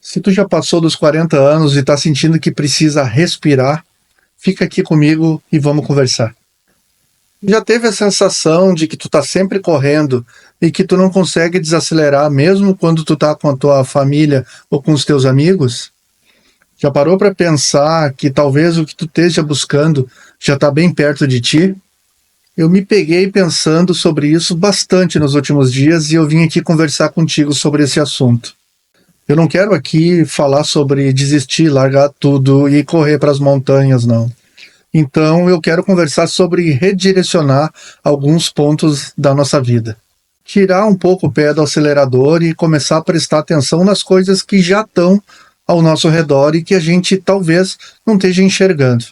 Se tu já passou dos 40 anos e está sentindo que precisa respirar, fica aqui comigo e vamos conversar. Já teve a sensação de que tu tá sempre correndo e que tu não consegue desacelerar mesmo quando tu tá com a tua família ou com os teus amigos? Já parou para pensar que talvez o que tu esteja buscando já está bem perto de ti? Eu me peguei pensando sobre isso bastante nos últimos dias e eu vim aqui conversar contigo sobre esse assunto. Eu não quero aqui falar sobre desistir, largar tudo e correr para as montanhas, não. Então eu quero conversar sobre redirecionar alguns pontos da nossa vida. Tirar um pouco o pé do acelerador e começar a prestar atenção nas coisas que já estão ao nosso redor e que a gente talvez não esteja enxergando.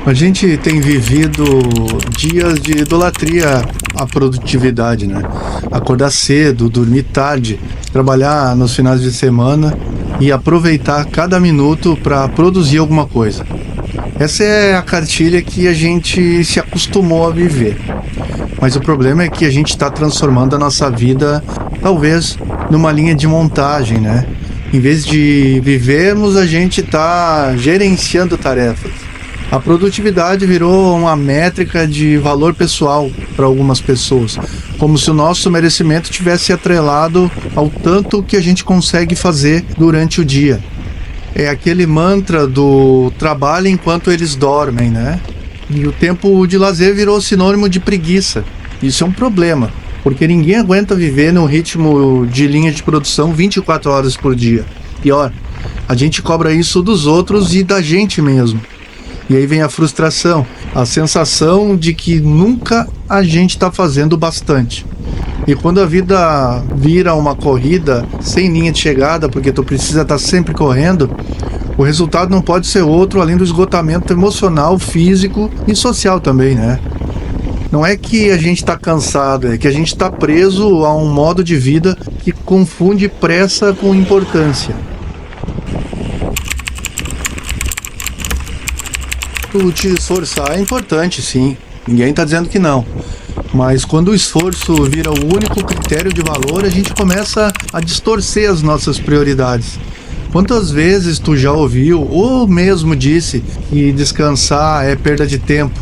A gente tem vivido dias de idolatria à produtividade, né? Acordar cedo, dormir tarde, trabalhar nos finais de semana e aproveitar cada minuto para produzir alguma coisa. Essa é a cartilha que a gente se acostumou a viver. Mas o problema é que a gente está transformando a nossa vida, talvez, numa linha de montagem, né? Em vez de vivermos, a gente está gerenciando tarefas. A produtividade virou uma métrica de valor pessoal para algumas pessoas, como se o nosso merecimento tivesse atrelado ao tanto que a gente consegue fazer durante o dia. É aquele mantra do trabalho enquanto eles dormem, né? E o tempo de lazer virou sinônimo de preguiça. Isso é um problema, porque ninguém aguenta viver num ritmo de linha de produção 24 horas por dia. Pior, a gente cobra isso dos outros e da gente mesmo. E aí vem a frustração, a sensação de que nunca a gente está fazendo bastante. E quando a vida vira uma corrida sem linha de chegada, porque tu precisa estar sempre correndo, o resultado não pode ser outro além do esgotamento emocional, físico e social também, né? Não é que a gente está cansado, é que a gente está preso a um modo de vida que confunde pressa com importância. Tu te esforçar é importante, sim. Ninguém está dizendo que não. Mas quando o esforço vira o único critério de valor, a gente começa a distorcer as nossas prioridades. Quantas vezes tu já ouviu ou mesmo disse que descansar é perda de tempo,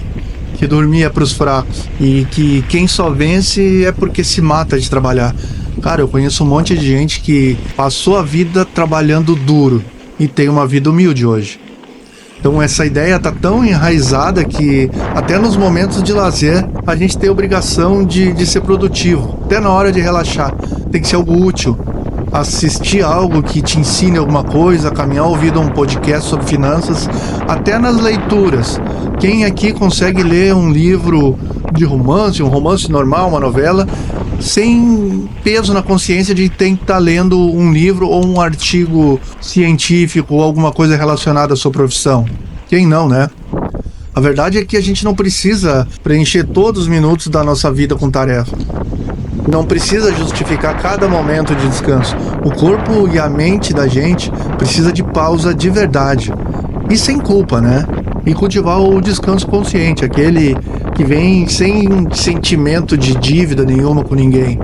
que dormir é para os fracos e que quem só vence é porque se mata de trabalhar? Cara, eu conheço um monte de gente que passou a vida trabalhando duro e tem uma vida humilde hoje. Então essa ideia está tão enraizada que até nos momentos de lazer a gente tem a obrigação de ser produtivo. Até na hora de relaxar tem que ser algo útil. Assistir algo que te ensine alguma coisa, caminhar ouvindo um podcast sobre finanças, até nas leituras. Quem aqui consegue ler um livro de romance, um romance normal, uma novela, sem peso na consciência de ter que estar lendo um livro ou um artigo científico ou alguma coisa relacionada à sua profissão? Quem não, né? A verdade é que a gente não precisa preencher todos os minutos da nossa vida com tarefa. Não precisa justificar cada momento de descanso. O corpo e a mente da gente precisa de pausa de verdade. E sem culpa, né? E cultivar o descanso consciente, aquele que vem sem sentimento de dívida nenhuma com ninguém.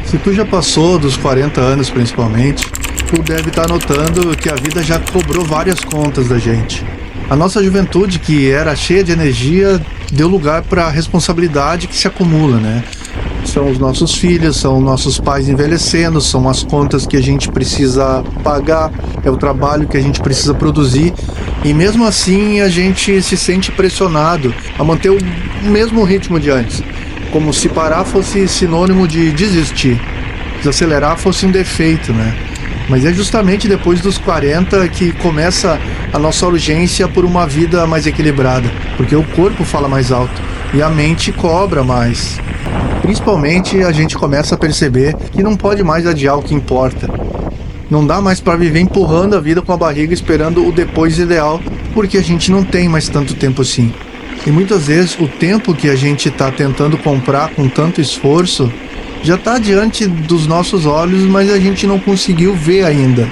Se tu já passou dos 40 anos principalmente, tu deve estar notando que a vida já cobrou várias contas da gente. A nossa juventude, que era cheia de energia, deu lugar para a responsabilidade que se acumula, né? São os nossos filhos, são nossos pais envelhecendo, são as contas que a gente precisa pagar, é o trabalho que a gente precisa produzir. E mesmo assim a gente se sente pressionado a manter o mesmo ritmo de antes, como se parar fosse sinônimo de desistir, desacelerar fosse um defeito, né? Mas é justamente depois dos 40 que começa a nossa urgência por uma vida mais equilibrada, porque o corpo fala mais alto e a mente cobra mais. Principalmente a gente começa a perceber que não pode mais adiar o que importa. Não dá mais para viver empurrando a vida com a barriga esperando o depois ideal, porque a gente não tem mais tanto tempo assim. E muitas vezes o tempo que a gente está tentando comprar com tanto esforço já está diante dos nossos olhos, mas a gente não conseguiu ver ainda.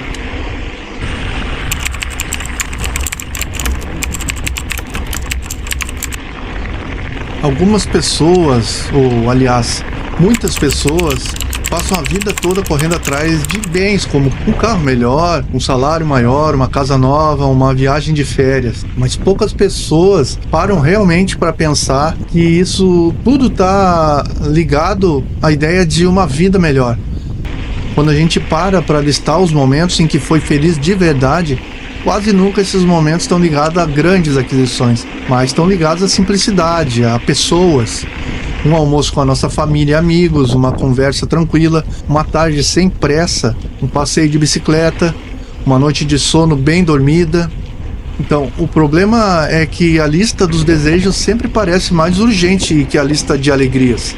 Algumas pessoas, ou aliás, muitas pessoas passam a vida toda correndo atrás de bens como um carro melhor, um salário maior, uma casa nova, uma viagem de férias. Mas poucas pessoas param realmente para pensar que isso tudo está ligado à ideia de uma vida melhor. Quando a gente para listar os momentos em que foi feliz de verdade, quase nunca esses momentos estão ligados a grandes aquisições, mas estão ligados à simplicidade, a pessoas. Um almoço com a nossa família e amigos, uma conversa tranquila, uma tarde sem pressa, um passeio de bicicleta, uma noite de sono bem dormida. Então, o problema é que a lista dos desejos sempre parece mais urgente que a lista de alegrias.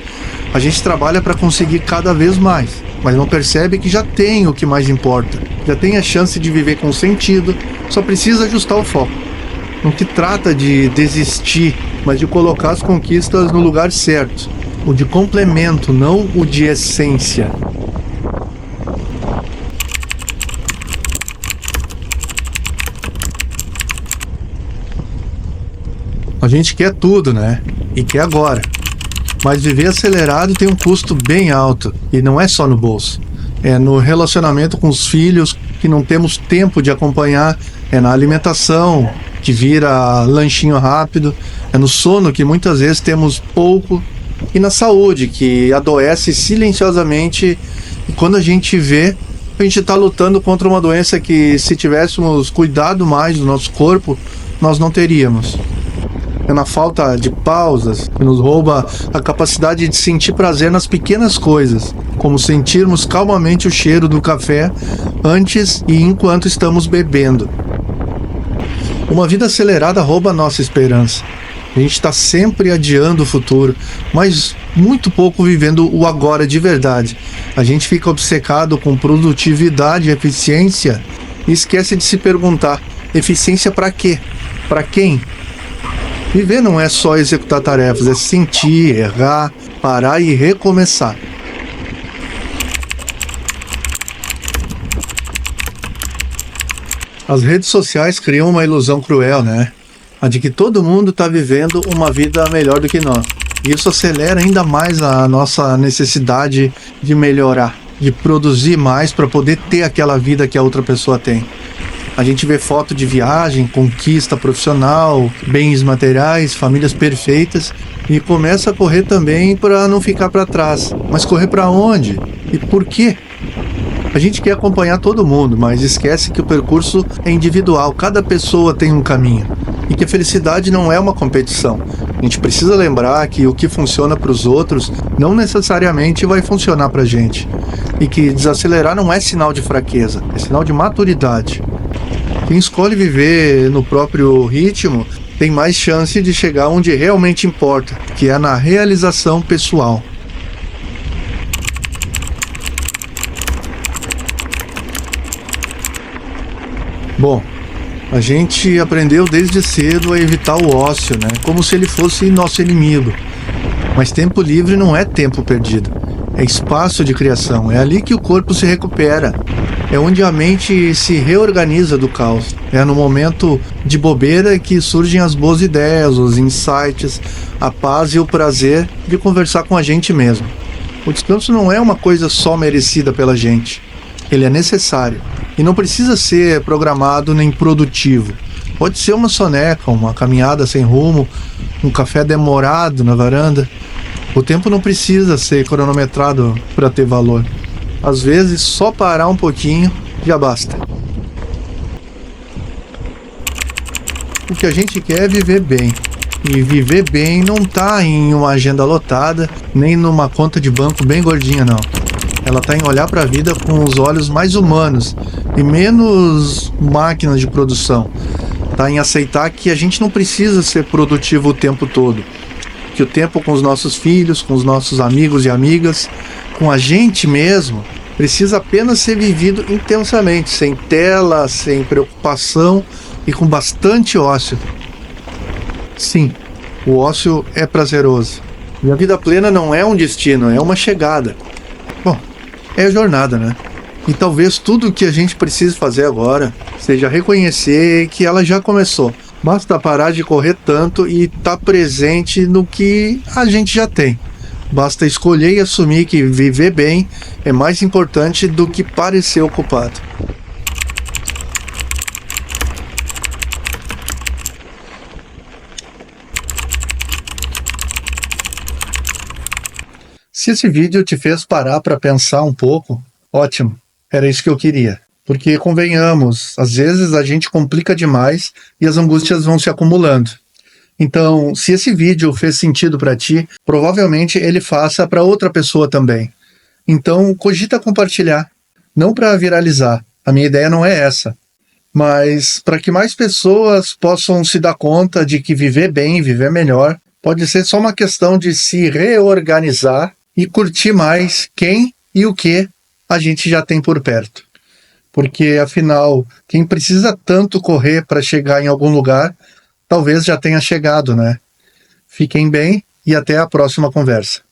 A gente trabalha para conseguir cada vez mais, mas não percebe que já tem o que mais importa. Já tem a chance de viver com sentido, só precisa ajustar o foco. Não se trata de desistir, mas de colocar as conquistas no lugar certo. O de complemento, não o de essência. A gente quer tudo, né? E quer agora. Mas viver acelerado tem um custo bem alto. E não é só no bolso. É no relacionamento com os filhos, que não temos tempo de acompanhar. É na alimentação, que vira lanchinho rápido. É no sono, que muitas vezes temos pouco. E na saúde, que adoece silenciosamente. E quando a gente vê, a gente está lutando contra uma doença que, se tivéssemos cuidado mais do nosso corpo, nós não teríamos. É na falta de pausas que nos rouba a capacidade de sentir prazer nas pequenas coisas, como sentirmos calmamente o cheiro do café antes e enquanto estamos bebendo. Uma vida acelerada rouba a nossa esperança. A gente está sempre adiando o futuro, mas muito pouco vivendo o agora de verdade. A gente fica obcecado com produtividade e eficiência e esquece de se perguntar: eficiência para quê? Para quem? Viver não é só executar tarefas, é sentir, errar, parar e recomeçar. As redes sociais criam uma ilusão cruel, né? A de que todo mundo está vivendo uma vida melhor do que nós. E isso acelera ainda mais a nossa necessidade de melhorar, de produzir mais para poder ter aquela vida que a outra pessoa tem. A gente vê foto de viagem, conquista profissional, bens materiais, famílias perfeitas e começa a correr também para não ficar para trás. Mas correr para onde? E por quê? A gente quer acompanhar todo mundo, mas esquece que o percurso é individual, cada pessoa tem um caminho. E que a felicidade não é uma competição. A gente precisa lembrar que o que funciona para os outros não necessariamente vai funcionar para a gente. E que desacelerar não é sinal de fraqueza, é sinal de maturidade. Quem escolhe viver no próprio ritmo tem mais chance de chegar onde realmente importa, que é na realização pessoal. Bom, a gente aprendeu desde cedo a evitar o ócio, né? Como se ele fosse nosso inimigo. Mas tempo livre não é tempo perdido. É espaço de criação, é ali que o corpo se recupera. É onde a mente se reorganiza do caos. É no momento de bobeira que surgem as boas ideias, os insights, a paz e o prazer de conversar com a gente mesmo. O descanso não é uma coisa só merecida pela gente. Ele é necessário. E não precisa ser programado nem produtivo. Pode ser uma soneca, uma caminhada sem rumo, um café demorado na varanda. O tempo não precisa ser cronometrado para ter valor. Às vezes, só parar um pouquinho já basta. O que a gente quer é viver bem. E viver bem não tá em uma agenda lotada, nem numa conta de banco bem gordinha, não. Ela tá em olhar para a vida com os olhos mais humanos e menos máquinas de produção. Tá em aceitar que a gente não precisa ser produtivo o tempo todo. Que o tempo com os nossos filhos, com os nossos amigos e amigas, com a gente mesmo, precisa apenas ser vivido intensamente, sem tela, sem preocupação e com bastante ócio. Sim, o ócio é prazeroso. E a vida plena não é um destino, é uma chegada. Bom, é a jornada, né? E talvez tudo o que a gente precisa fazer agora seja reconhecer que ela já começou. Basta parar de correr tanto e estar presente no que a gente já tem. Basta escolher e assumir que viver bem é mais importante do que parecer ocupado. Se esse vídeo te fez parar para pensar um pouco, ótimo, era isso que eu queria. Porque, convenhamos, às vezes a gente complica demais e as angústias vão se acumulando. Então, se esse vídeo fez sentido para ti, provavelmente ele faça para outra pessoa também. Então, cogita compartilhar. Não para viralizar, a minha ideia não é essa. Mas para que mais pessoas possam se dar conta de que viver bem, viver melhor, pode ser só uma questão de se reorganizar e curtir mais quem e o que a gente já tem por perto. Porque, afinal, quem precisa tanto correr para chegar em algum lugar, talvez já tenha chegado, né? Fiquem bem e até a próxima conversa.